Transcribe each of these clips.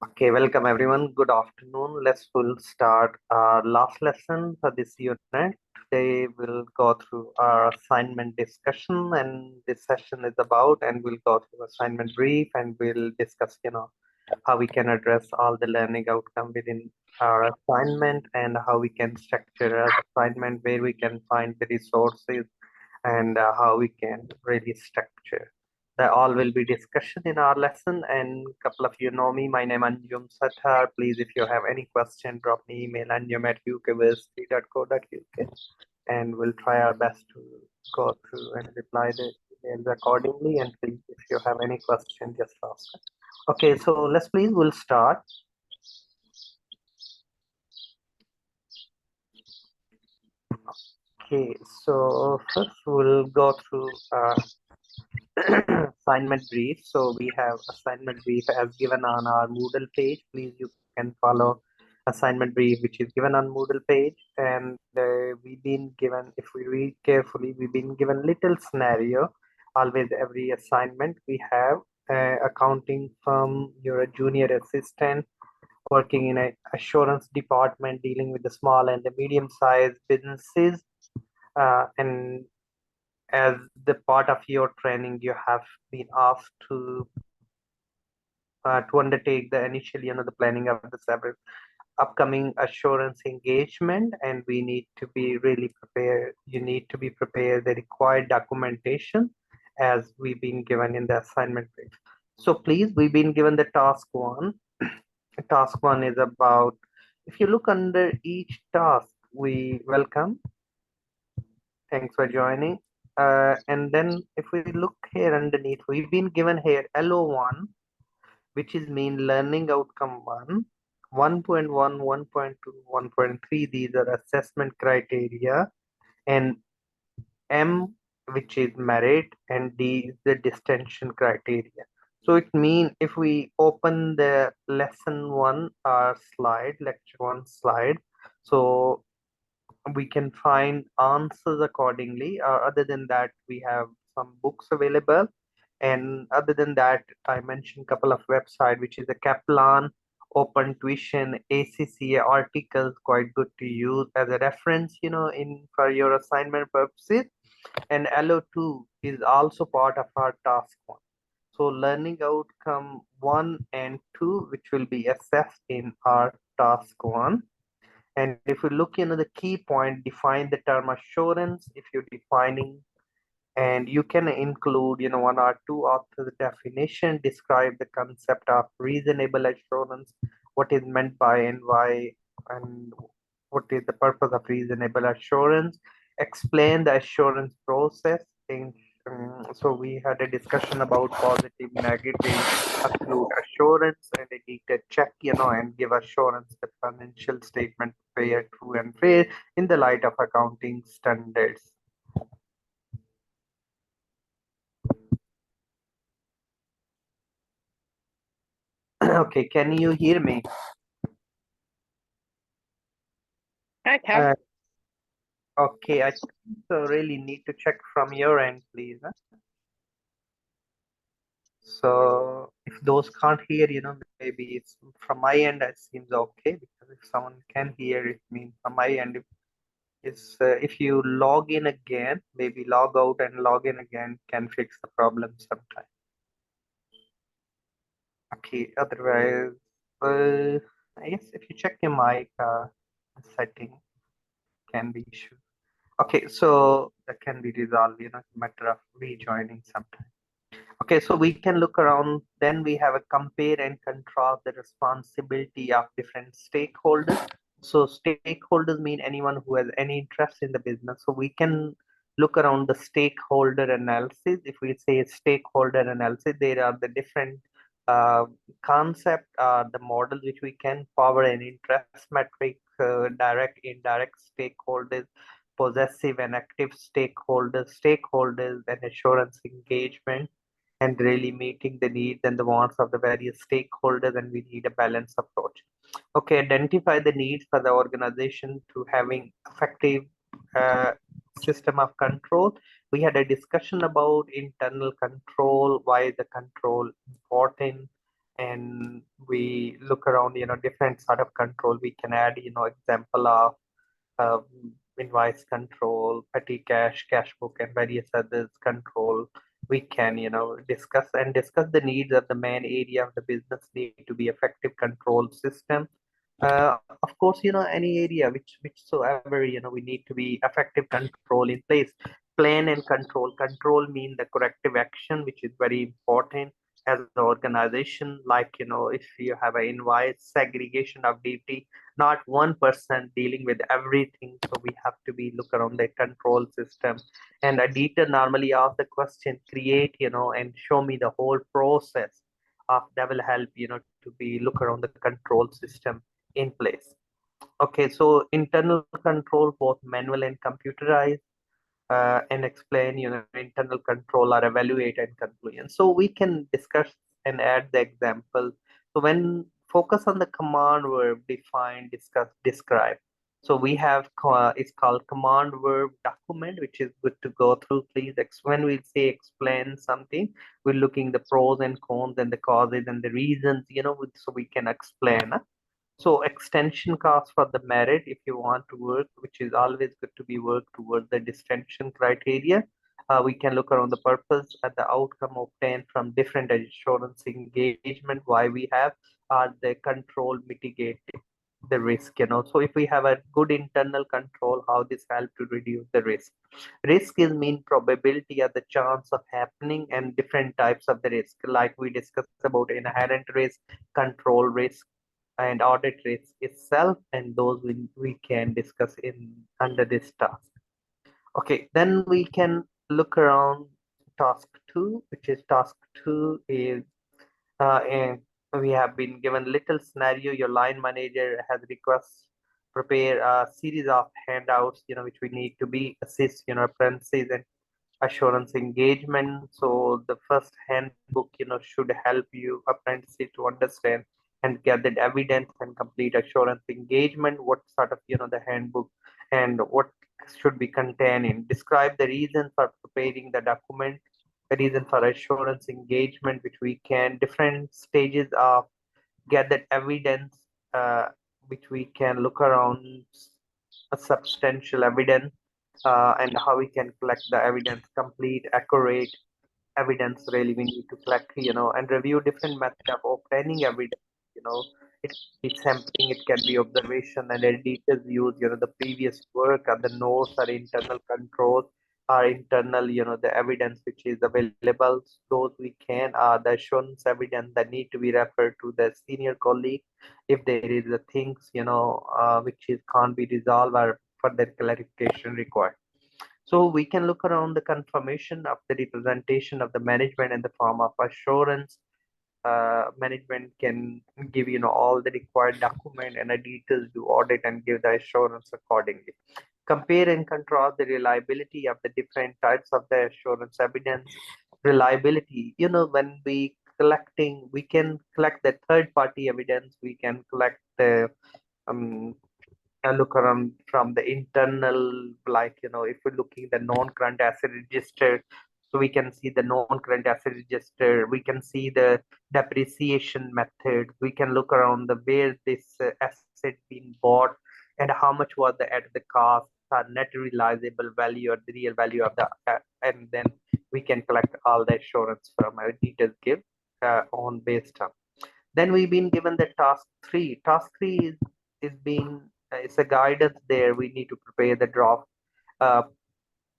Okay, welcome everyone. Good afternoon. We'll start our last lesson for this unit. Today we'll go through our assignment discussion, and this session is about, and we'll go through assignment brief, and we'll discuss, how we can address all the learning outcome within our assignment, and how we can structure our assignment, where we can find the resources, and how we can really structure. That all will be discussion in our lesson, and a couple of you know me. My name is Anjum Sathar. Please, if you have any question, drop me email anjum@ukversity.co.uk, and we'll try our best to go through and reply the emails accordingly. And please, if you have any question, just ask. Okay, so we'll start. Okay, so first we'll go through assignment brief. So we have assignment brief as given on our Moodle page. Please, you can follow assignment brief, which is given on Moodle page. And we've been given, if we read carefully, we've been given little scenario. Always every assignment we have accounting firm, you're a junior assistant working in a assurance department dealing with the small and the medium-sized businesses, and as the part of your training, you have been asked to undertake the initial, the planning of the several upcoming assurance engagement, and we need to be really prepared. You need to be prepared the required documentation as we've been given in the assignment brief. So please, we've been given the task one. Task one is about, if you look under each task, we welcome. Thanks for joining. And then if we look here underneath, we've been given here LO1, which is mean learning outcome 1, 1.1, 1.2, 1.3. These are assessment criteria, and M, which is merit, and D is the distinction criteria. So it means if we open the lesson 1 slide, lecture 1 slide, so we can find answers accordingly. Other than that, we have some books available, and other than that, I mentioned a couple of websites, which is a Kaplan, Open Tuition, ACCA articles, quite good to use as a reference, in for your assignment purposes. And LO2 is also part of our task 1. So learning outcome 1 and 2, which will be assessed in our task 1. And if we look into the key point, define the term assurance. If you're defining, and you can include, 1 or 2 authors definition, describe the concept of reasonable assurance, what is meant by and why, and what is the purpose of reasonable assurance, explain the assurance process. So we had a discussion about positive, negative, accrued assurance, and a detailed check, and give assurance the financial statement fair, true, and fair in the light of accounting standards. Okay, can you hear me? I can. Okay, I really need to check from your end, please. So if those can't hear, maybe it's from my end, it seems okay, because if someone can hear, it means from my end, if you log in again, maybe log out and log in again can fix the problem sometime. Okay, otherwise, I guess if you check your mic setting, can be issue. Okay, so that can be resolved, matter of rejoining sometime. Okay, so we can look around. Then we have a compare and contrast the responsibility of different stakeholders. So stakeholders mean anyone who has any interest in the business. So we can look around the stakeholder analysis. If we say stakeholder analysis, there are the different concept, the models which we can power and interest metric, direct, indirect stakeholders, possessive and active stakeholders, and assurance engagement, and really meeting the needs and the wants of the various stakeholders, and we need a balanced approach. Okay, identify the needs for the organization to having effective system of control. We had a discussion about internal control, why the control important, and we look around, different sort of control. We can add, example of um, invoice control, petty cash, cash book, and various others control. We can, discuss the needs of the main area of the business need to be effective control system. Of course, any area whichsoever, we need to be effective control in place. Plan and control. Control mean the corrective action, which is very important as an organization. Like, if you have an invoice segregation of duty, not one person dealing with everything. So we have to be look around the control system. And auditor normally ask the question, create, and show me the whole process of that will help, to be look around the control system in place. Okay, so internal control, both manual and computerized, and explain, internal control or evaluate and conclusion. So we can discuss and add the example. So when focus on the command verb, define, discuss, describe. So we have it's called command verb document, which is good to go through. Please, when we say explain something, we're looking the pros and cons and the causes and the reasons, so we can explain. So extension costs for the merit, if you want to work, which is always good to be worked towards the distinction criteria. We can look around the purpose and the outcome obtained from different assurance engagement. Why we have the control mitigate the risk. So if we have a good internal control, how this help to reduce the risk. Risk is mean probability or the chance of happening, and different types of the risk, like we discussed about inherent risk, control risk, and audit risk itself, and those we can discuss in under this task. Okay, then we can look around task 2, which is task 2 is and we have been given little scenario. Your line manager has requests prepare a series of handouts, which we need to be assist, apprentices and assurance engagement. So the first handbook, should help you apprentices to understand and gather evidence and complete assurance engagement. What sort of, the handbook and what should be contained in. Describe the reason for preparing the document, the reason for assurance engagement, which we can different stages of gathered evidence, which we can look around a substantial evidence, and how we can collect the evidence, complete, accurate evidence. Really, we need to collect, and review different method of obtaining evidence. It can be sampling, it can be observation, and editors use, the previous work or the notes or internal controls or internal, the evidence which is available. Those we can the assurance evidence that need to be referred to the senior colleague if there is a things, which is can't be resolved or further clarification required. So we can look around the confirmation of the representation of the management in the form of assurance. Management can give, all the required document and editors do audit and give the assurance accordingly. Compare and contrast the reliability of the different types of the assurance evidence. Reliability, when we collecting, we can collect the third party evidence, we can collect the look around from the internal, like, if we're looking the non-current asset register, so we can see the non-current asset register, we can see the depreciation method, we can look around the where this asset being bought and how much was the at the cost or net realizable value or the real value of the and then we can collect all the assurance from our details give on based on. Then we've been given the task 3. Task 3 is being it's a guidance there. We need to prepare the draft uh,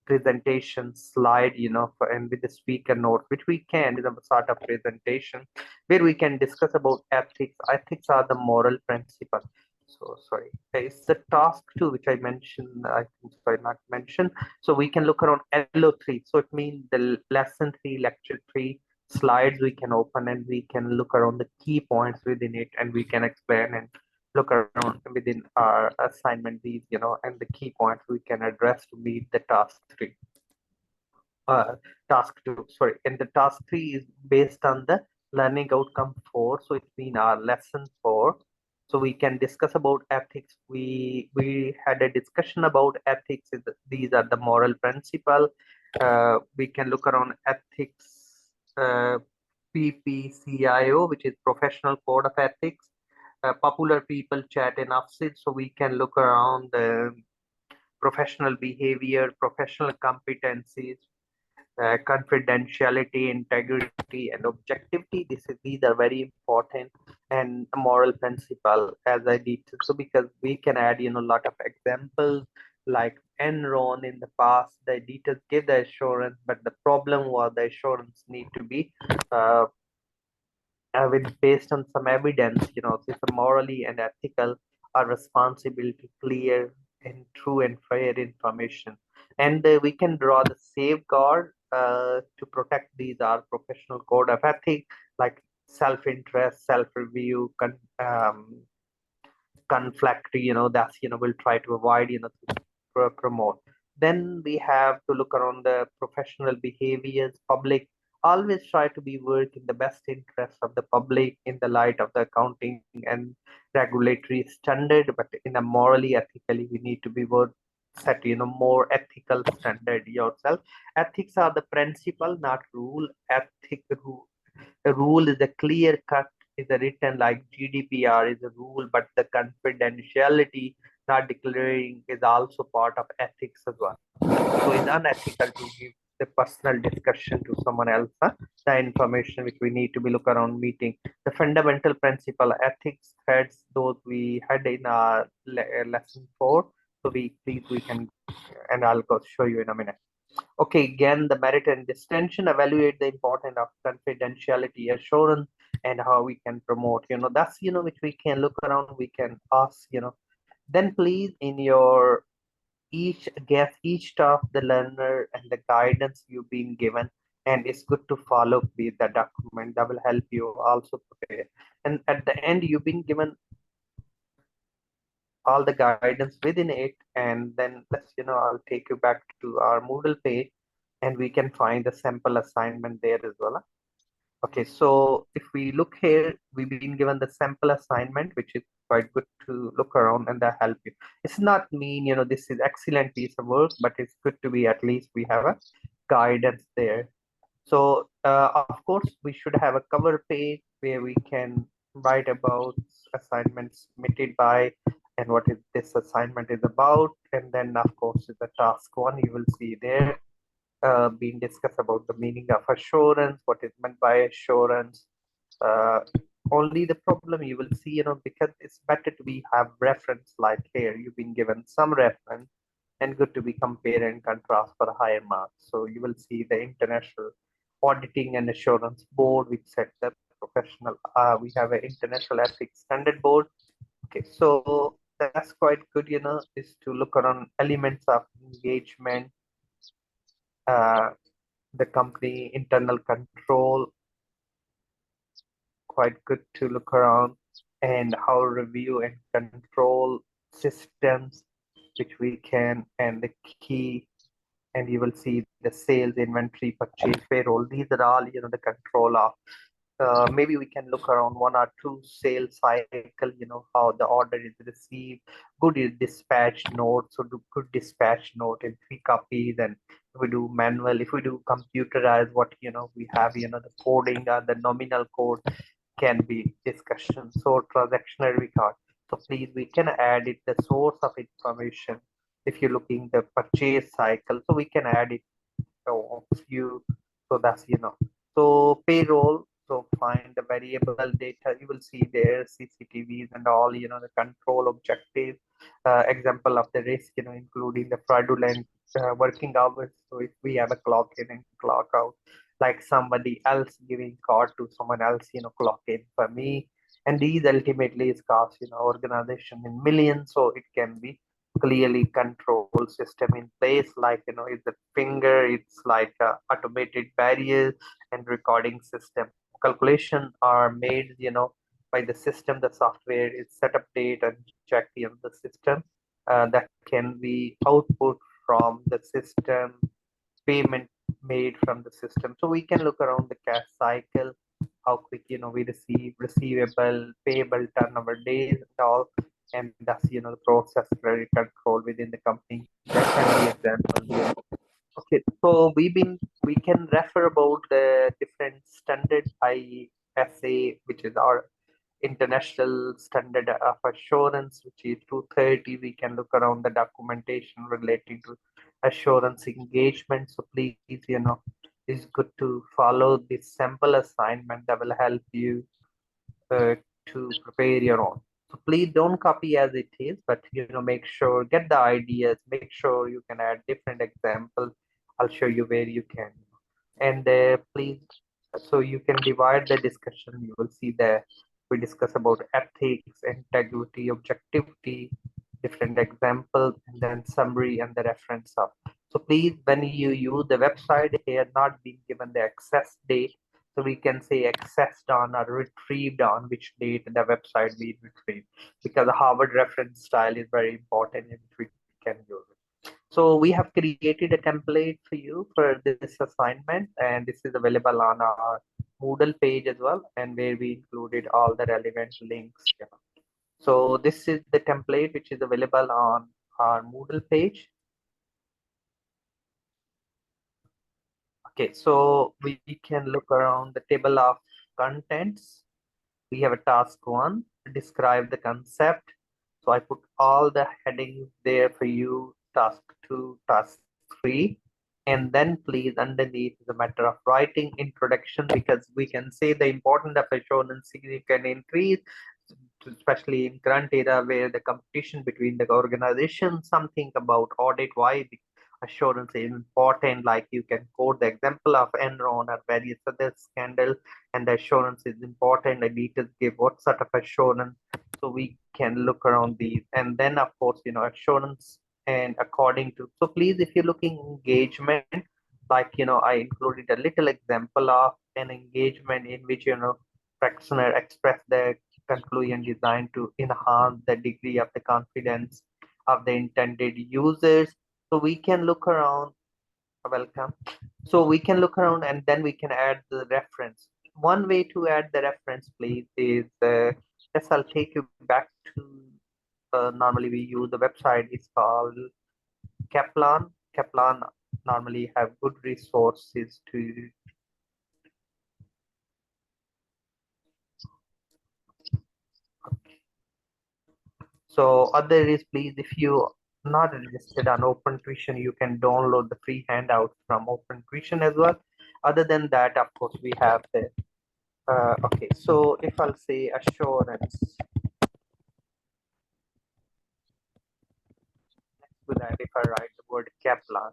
presentation slide, and with the speaker note, which we can is a sort of presentation where we can discuss about ethics. Ethics are the moral principle. So sorry, it's the task 2 which I mentioned. I think sorry not mentioned. So we can look around LO3. So it means the lesson 3, lecture 3 slides we can open and we can look around the key points within it and we can explain and look around within our assignment these, and the key points we can address to meet the task 3. Task 2, sorry, and the task 3 is based on the learning outcome 4. So it's been our lesson 4. So we can discuss about ethics. We had a discussion about ethics. These are the moral principle. We can look around ethics. PPCIO, which is Professional Code of Ethics, Popular People Chat in AFSID, so we can look around the professional behavior, professional competencies, confidentiality, integrity, and objectivity. These are very important, and a moral principle, as I did. So because we can add, a lot of examples like Enron in the past, the editors give the assurance, but the problem was the assurance need to be uh, with based on some evidence, it's a morally and ethical our responsibility, clear and true and fair information. And we can draw the safeguard to protect these our professional code of ethics, like self-interest, self-review, conflict, that's, we'll try to avoid, to promote. Then we have to look around the professional behaviors, public, always try to be work in the best interest of the public in the light of the accounting and regulatory standard, but in a morally, ethically, we need to be work set, more ethical standard yourself. Ethics are the principle, not rule. A rule is a clear cut, is a written like GDPR is a rule, but the confidentiality not declaring is also part of ethics as well. So it's unethical to give the personal discussion to someone else, the information which we need to be look around meeting. The fundamental principle ethics threads, those we had in our lesson 4. So we can, and I'll go show you in a minute. Okay, again, the merit and distinction, evaluate the importance of confidentiality assurance and how we can promote, that's, which we can look around, we can ask, then please in your each of the learner and the guidance you've been given, and it's good to follow with the document that will help you also prepare. And at the end, you've been given all the guidance within it, and then let's, I'll take you back to our Moodle page, and we can find the sample assignment there as well. Okay, so if we look here, we've been given the sample assignment, which is quite good to look around and that help you. It's not mean, this is excellent piece of work, but it's good to be at least we have a guidance there. So of course, we should have a cover page where we can write about assignments submitted by and what is this assignment is about. And then of course, is the task 1 you will see there being discussed about the meaning of assurance, what is meant by assurance. Uh, Only the problem you will see, because it's better to be have reference like here. You've been given some reference and good to be compare and contrast for higher marks. So you will see the International Auditing and Assurance Board, which sets the professional. We have an International Ethics Standard Board. Okay, so that's quite good, is to look around elements of engagement, the company internal control, quite good to look around, and how review and control systems which we can, and the key, and you will see the sales, inventory, purchase, payroll. These are all, the control of maybe we can look around 1 or 2 sales cycle, how the order is received, good dispatch note, so do good dispatch note in 3 copies, and if we do manual, if we do computerized, what, we have, the coding or the nominal code can be discussion. So transactional record. So please, we can add it, the source of information. If you're looking the purchase cycle, so we can add it few. So that's, so payroll, so find the variable data, you will see there CCTVs and all, the control objectives, example of the risk, including the fraudulent working hours. So if we have a clock in and clock out, like somebody else giving card to someone else, clock in for me, and these ultimately is cost, organization in millions. So it can be clearly control system in place, like, it's the finger, it's like automated barriers and recording system. Calculation are made, by the system. The software is set up date and check, the system that can be output from the system, payment made from the system. So we can look around the cash cycle, how quick, we receive receivable, payable, turnover days and all, and that's, the process credit control within the company. That can be example here. Okay, so we can refer about the different standard ISA, which is our international standard of assurance, which is 230. We can look around the documentation relating to assurance engagement. So please, it's good to follow this sample assignment that will help you uh, to prepare your own. So please don't copy as it is, but make sure, get the ideas, make sure you can add different examples. I'll show you where you can. And please, so you can divide the discussion. You will see that we discuss about ethics, integrity, objectivity, different examples, and then summary and the reference of. So please, when you use the website here, not being given the access date, so we can say accessed on or retrieved on which date the website we retrieved, because the Harvard reference style is very important in which we can use it. So we have created a template for you for this assignment, and this is available on our Moodle page as well, and where we included all the relevant links. So this is the template which is available on our Moodle page. Okay, so we can look around the table of contents. We have a task 1, describe the concept. So I put all the headings there for you, task 2, task 3. And then please underneath is a matter of writing introduction, because we can say the importance of assurance can increase, especially in current era where the competition between the organizations, something about audit, why the assurance is important. Like you can quote the example of Enron or various other scandals, and the assurance is important. I need to give what sort of assurance, so we can look around these. And then of course, assurance and according to. So please, if you're looking engagement, like I included a little example of an engagement in which practitioner express their conclusion designed to enhance the degree of the confidence of the intended users. So we can look around. Welcome. So we can look around, and then we can add the reference. One way to add the reference, please, is yes, I'll take you back to normally we use the website. It's called Kaplan. Kaplan normally have good resources to. So other is, please, if you not registered on Open Tuition, you can download the free handout from Open Tuition as well. Other than that, of course, we have the okay. So if I'll say assurance, next to that, if I write the word Kaplan,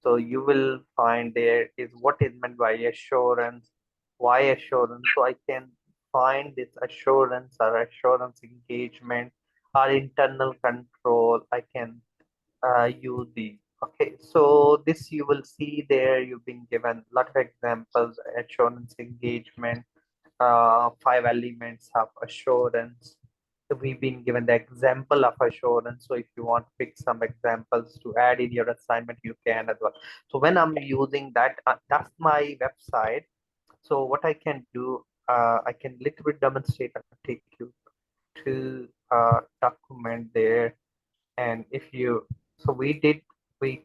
so you will find there is what is meant by assurance, why assurance. So I can find this assurance or assurance engagement or internal control. I can use these. Okay, so this you will see there. You've been given a lot of examples: assurance engagement, 5 elements of assurance. So we've been given the example of assurance. So if you want to pick some examples to add in your assignment, you can as well. So when I'm using that, that's my website. So what I can do, I can little bit demonstrate. I take you to document there. And if you, so we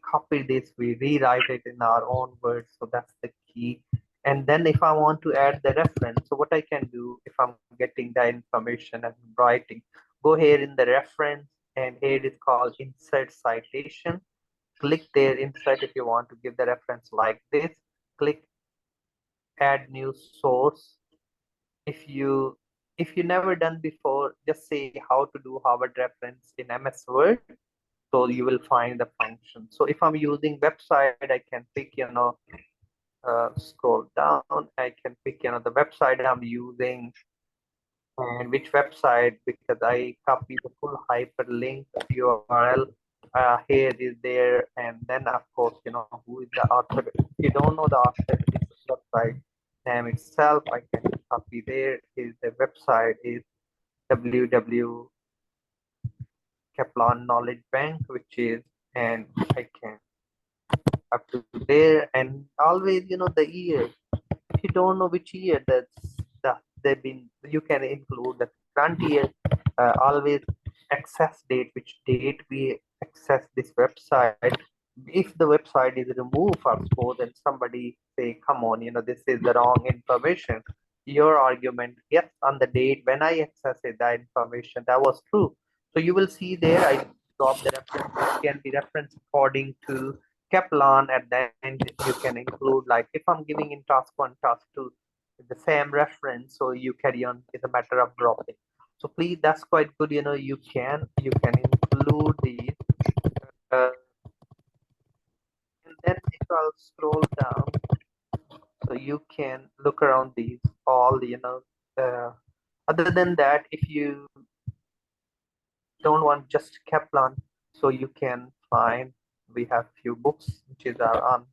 copy this, we rewrite it in our own words. So that's the key. And then if I want to add the reference, so what I can do, if I'm getting the information and writing, go here in the reference, and here it is called insert citation. Click there, insert. If you want to give the reference like this, click add new source. If you never done before, just say how to do Harvard reference in MS Word. So you will find the function. So if I'm using website, I can pick, scroll down. I can pick, the website I'm using and which website, because I copy the full hyperlink URL. Here is there, and then of course, who is the author. If you don't know the author, it's the website name itself. I can copy there. Is the website is www Kaplan Knowledge Bank, which is, and I can up to there, and always, the year. If you don't know which year they've been, you can include the current year. Always access date, which date we access this website. if the website is removed for suppose and somebody say, come on, this is the wrong information, your argument, yes, on the date when I accessed that information, that was true. So you will see there, I drop the reference, it can be referenced according to Kaplan. At the end, you can include, like, if I'm giving in task 1, task 2, the same reference, so you carry on, it's a matter of dropping. So please, that's quite good, you can include these. And then if I'll scroll down, so you can look around these all, other than that, if you don't want just Kaplan, so you can find, we have few books which is our on,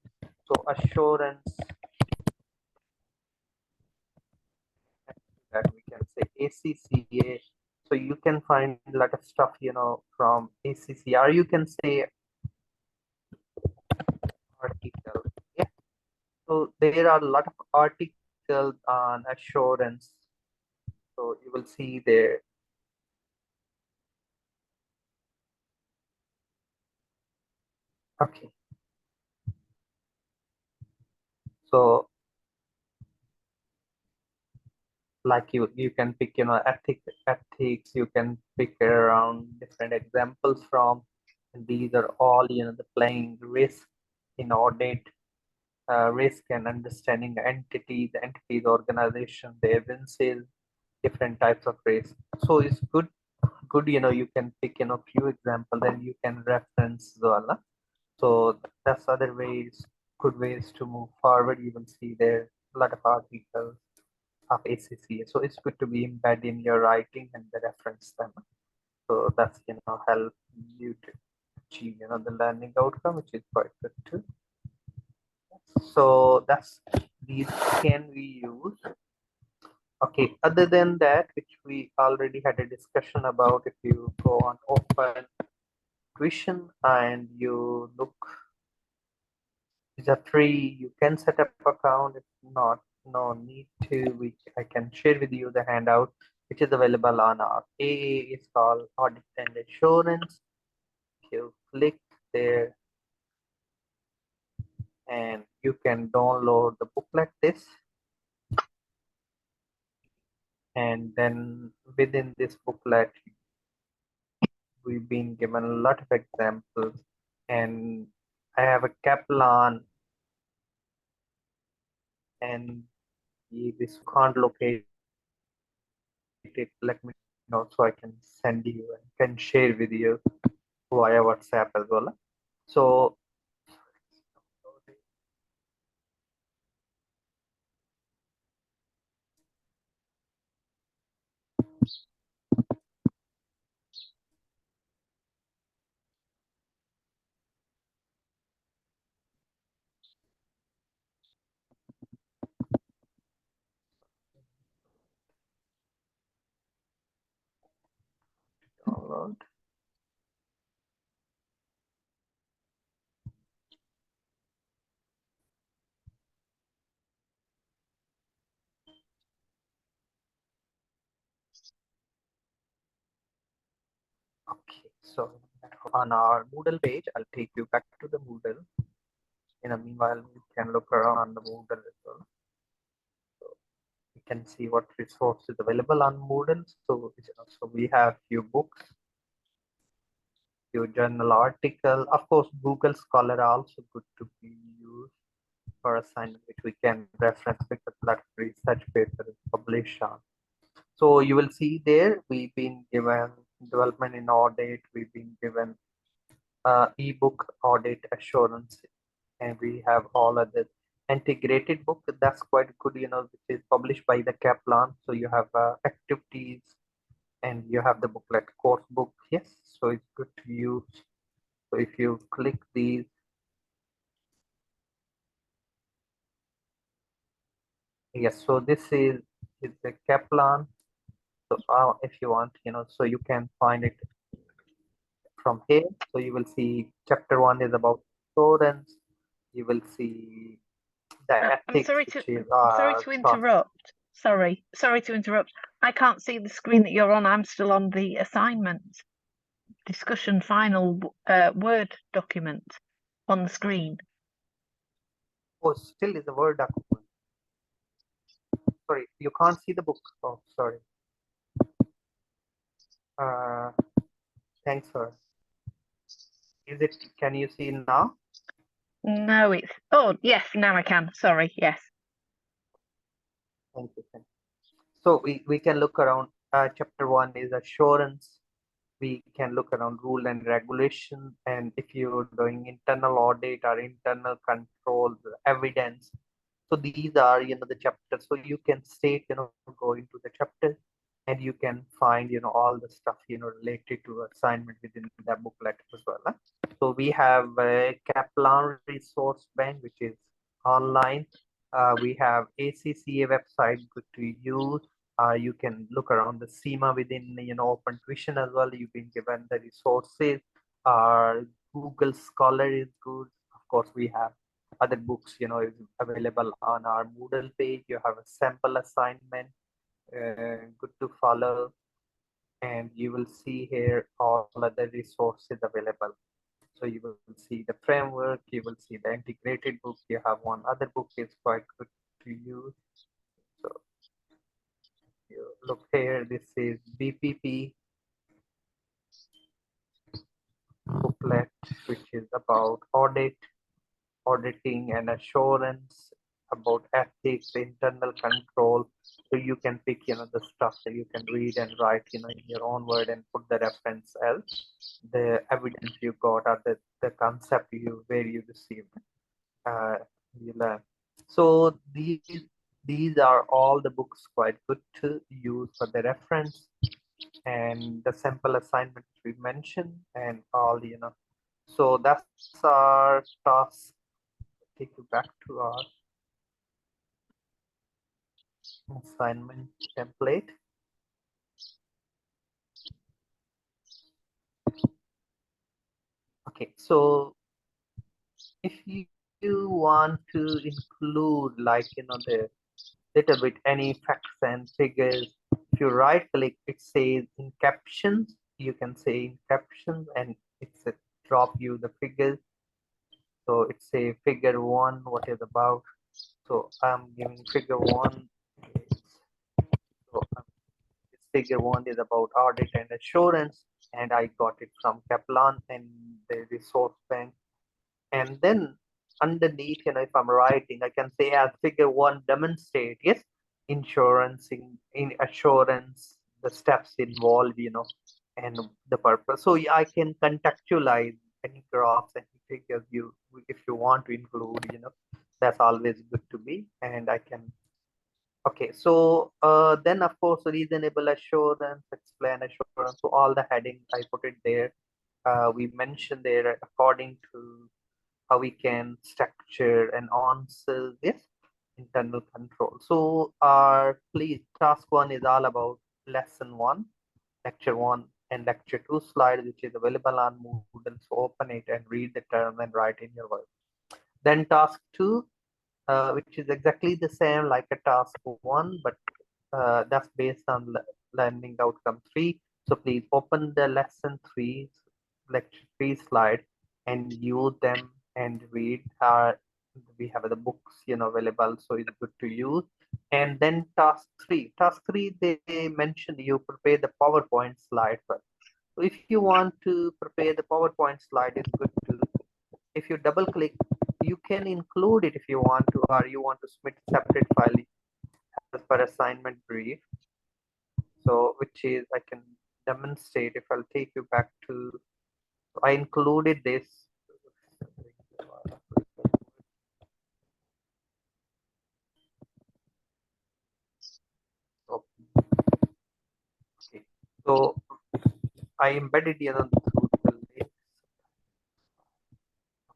so assurance, that we can say ACCA, so you can find a lot of stuff, from ACCR, you can say article. Yeah. So there are a lot of articles on assurance. So you will see there. Okay. So like you can pick, ethics, you can pick around different examples from, and these are all, the playing risk in audit, risk and understanding the entities, organization, the evidences, different types of risk. So it's good, you can pick, few examples and you can reference Zoala. So that's other ways, good ways to move forward. You will see there a lot of articles of ACCA. So it's good to be embedded in your writing and the reference them. So that's, help you to achieve, the learning outcome, which is quite good too. So that's, these can we use. Okay, other than that, which we already had a discussion about, if you go on open tuition and you look, these are free, you can set up account. If not, no need to, which I can share with you the handout, which is available on our AA, is called Audit and Assurance. If you click there, and you can download the book like this. And then within this booklet, we've been given a lot of examples, and I have a Kaplan, and this can't locate it, let me know so I can send you and can share with you via WhatsApp as well. So download. Okay, so on our Moodle page, I'll take you back to the Moodle. In the meanwhile, we can look around on the Moodle as well. So you can see what resources available on Moodle. So we have few books, few journal article. Of course, Google Scholar are also good to be used for assignment, which we can reference because that research paper is published on. So you will see there, we've been given development in audit, we've been given ebook audit assurance, and we have all other integrated book. That's quite good, which is published by the Kaplan. So you have activities and you have the booklet course book. Yes, so it's good to use. So if you click these, yes, so this is the Kaplan. So if you want, so you can find it from here. So you will see chapter 1 is about insurance. You will see the I'm ethics, sorry which to is interrupt. Sorry to interrupt. I can't see the screen that you're on. I'm still on the assignment discussion final Word document. on the screen. Oh, still is a Word document. Sorry, you can't see the book. Oh, sorry. Thanks, sir. Is it? Can you see now? No, it's, oh, yes, now I can. Sorry, yes. Thank you. So we can look around. Chapter 1 is assurance. We can look around rule and regulation. And if you're doing internal audit or internal control, evidence. So these are, the chapters. So you can state, go into the chapter and you can find, all the stuff, related to assignment within the booklet as well. So we have a Kaplan resource bank, which is online. We have ACCA website, good to use. You can look around the SEMA within, Open Tuition as well. You've been given the resources. Google Scholar is good. Of course, we have other books, is available on our Moodle page. You have a sample assignment, good to follow. And you will see here all other resources available. So you will see the framework, you will see the integrated book. You have one other book is quite good to use. So you look here, this is BPP booklet, which is about auditing and assurance, about ethics, internal control. So you can pick, the stuff that you can read and write, in your own word and put the reference as the evidence you got or the concept where you received. You learn. So these are all the books quite good to use for the reference and the sample assignment we mentioned and all, So that's our task. Take you back to our assignment template. Okay, so if you want to include, like, the little bit any facts and figures, if you right click, it says in captions. You can say in captions and it's a drop you the figures. So it's a figure 1, what is about. So I'm giving figure 1. So this figure 1 is about audit and assurance, and I got it from Kaplan and the resource bank. And then underneath, if I'm writing, I can say as figure 1 demonstrate, yes, insurance in assurance, the steps involved, and the purpose. So I can contextualize any graphs, any figures if you want to include, that's always good to be. And I can, okay, so then of course reasonable assurance, explain assurance. So all the headings I put it there. We mentioned there according to how we can structure and answer this internal control. So our please task 1 is all about lesson 1, lecture 1 and lecture 2 slide, which is available on Moodle. So open it and read the term and write in your work. Then task 2, which is exactly the same like a task 1, but that's based on learning outcome 3. So please open the lesson 3, lecture 3 slide and use them and read. We have the books, available, so it's good to use. And then task 3, they mentioned you prepare the PowerPoint slide first. So if you want to prepare the PowerPoint slide, it's good to, if you double click, you can include it if you want to, or you want to submit a separate file as per assignment brief. So which is, I can demonstrate if I'll take you back to, I included this. Okay, so I embedded through the link.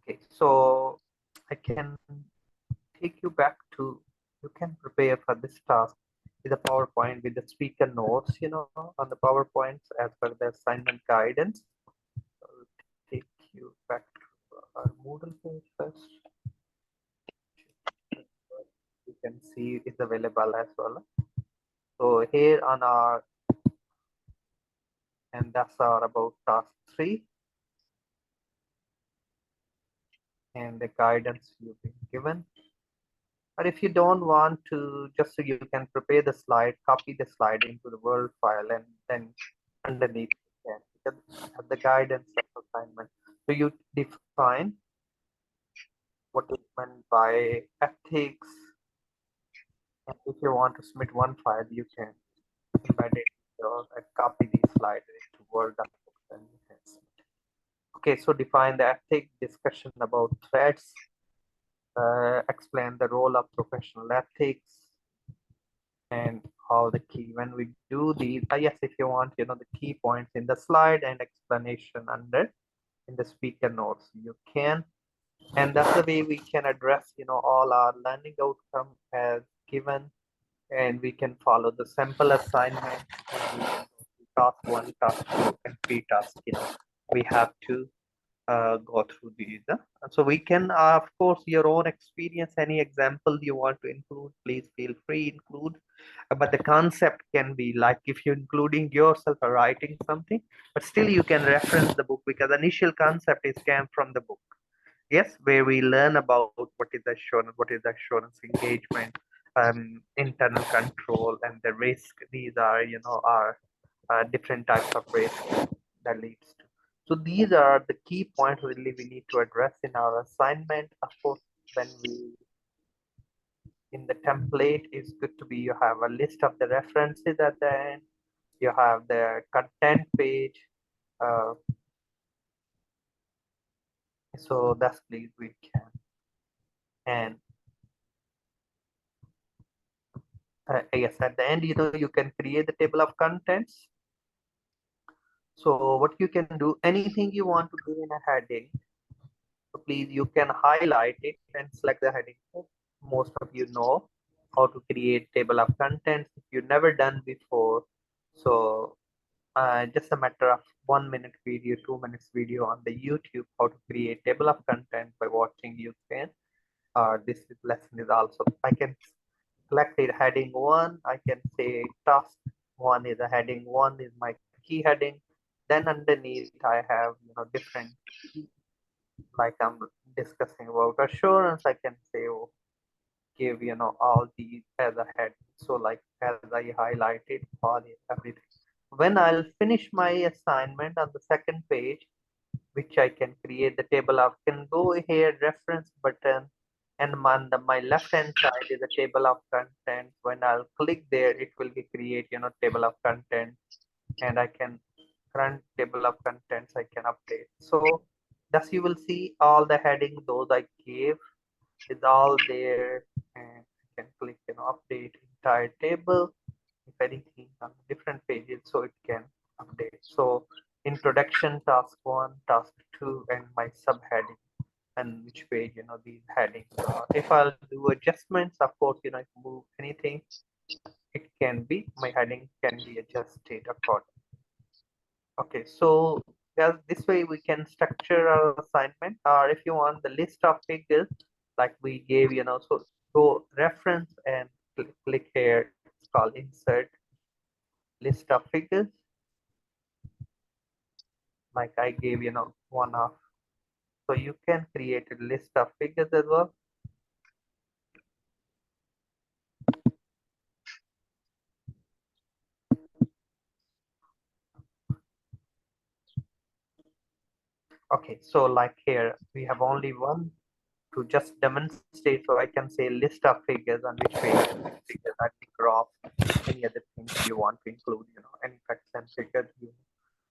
Okay, so I can take you back to, you can prepare for this task with a PowerPoint with the speaker notes, on the PowerPoints as per the assignment guidance. I'll take you back to our Moodle page first. You can see it's available as well. So here on our, and that's our about task 3. and the guidance you've been given. But if you don't want to, just so you can prepare the slide, copy the slide into the Word file, and then underneath you can have the guidance of assignment. So you define what is meant by ethics. And if you want to submit one file, you can embed it and copy the slide into Word document and you can submit. Okay, so define the ethic, discussion about threats, explain the role of professional ethics, and how the key when we do these. Yes, if you want, the key points in the slide and explanation under in the speaker notes, you can. And that's the way we can address, all our learning outcome as given, and we can follow the sample assignment. Task one, task two, and pre-task. We have to go through these. So we can, of course, your own experience, any example you want to include, please feel free include. But the concept can be like if you're including yourself or writing something, but still you can reference the book because the initial concept is came from the book. Yes, where we learn about what is assurance engagement, internal control, and the risk. These are, are different types of risk that leads to. So these are the key points really we need to address in our assignment. Of course, when we in the template, it's good to be you have a list of the references at the end. You have the content page. Uh, so that's please we can. And yes, at the end, you can create the table of contents. So what you can do, anything you want to do in a heading, so please you can highlight it and select the heading. Most of you know how to create table of contents if you've never done before. So just a matter of 1 minute video, 2 minutes video on the YouTube how to create table of content by watching you can. This lesson is also I can select it heading one. I can say task one is a heading one is my key heading. Then underneath I have different like I'm discussing about assurance. I can say give all these as a head. So like as I highlighted all everything. When I'll finish my assignment on the second page, which I can create the table of can go here reference button and on my left hand side is a table of contents. When I'll click there, it will be create table of contents and I can current table of contents I can update. So thus you will see all the heading those I gave is all there and you can click update entire table if anything on different pages so it can update. So introduction, task one, task two, and my subheading and which page these headings are. If I'll do adjustments, of course, if you move anything, it can be my heading can be adjusted accordingly. Okay, so this way we can structure our assignment, or if you want the list of figures like we gave, so go reference and click here. It's called insert list of figures. Like I gave, one of. So you can create a list of figures as well. Okay, so like here we have only one to just demonstrate. So I can say list of figures on which figures I think graph, any other things you want to include, any facts and figures you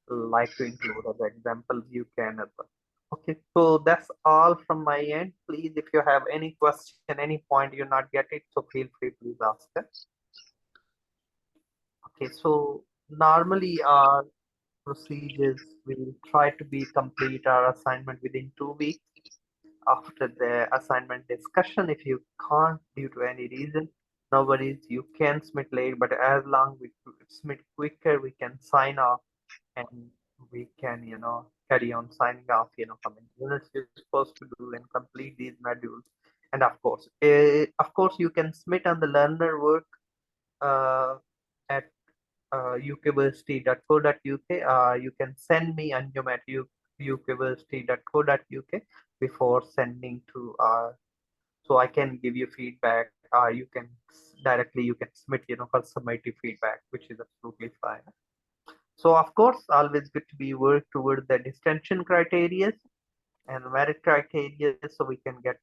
like to include as examples you can as well. Okay, so that's all from my end. Please, if you have any question, any point you not get it, so feel free, please ask it. Okay, so normally our procedures will try to be complete our assignment within 2 weeks after the assignment discussion. If you can't due to any reason, no worries, you can submit late, but as long we submit quicker, we can sign off and we can, carry on signing off, how many units you're supposed to do and complete these modules. And of course, you can submit on the learner work at ukversity.co.uk. You can send me Anjum at ukversity.co.uk before sending to our. So I can give you feedback, or you can directly you can submit, for summative feedback, which is absolutely fine. So of course, always good to be work toward the distinction criteria and merit criteria, so we can get,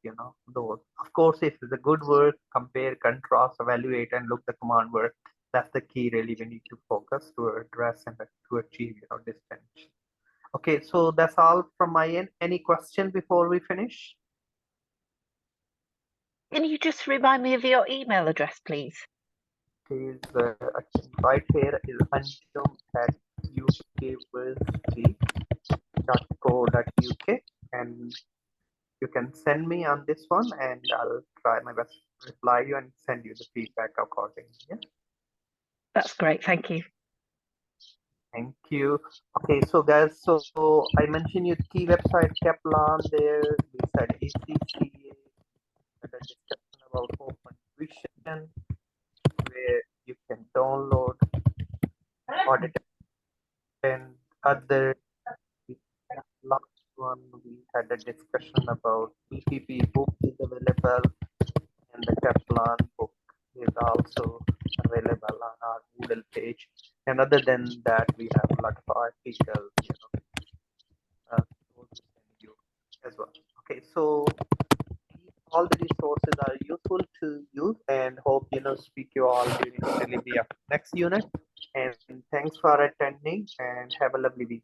those. Of course, if it's a good work, compare, contrast, evaluate, and look the command work. That's the key really we need to focus to address and to achieve, distinction. Okay, so that's all from my end. Any question before we finish? Can you just remind me of your email address, please? Is right here is anjum@ukversity.co.uk, and you can send me on this one, and I'll try my best to reply you and send you the feedback accordingly. Yeah? That's great. Thank you. Thank you. Okay, so guys, so I mentioned you key website Kaplan there. We said ACCA, and a discussion about open tuition, where you can download audit and other. Last one we had a discussion about PPP book is available, and the Kaplan book is also available on our Moodle page. And other than that, we have a lot of articles, you as well. Okay, so all the resources are useful to use, and hope speak you all during the delivery of next unit. And thanks for attending, and have a lovely week.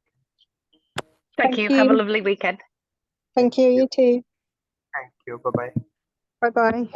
Thank you. Have a lovely weekend. Thank you. You too. Thank you. Bye bye. Bye bye.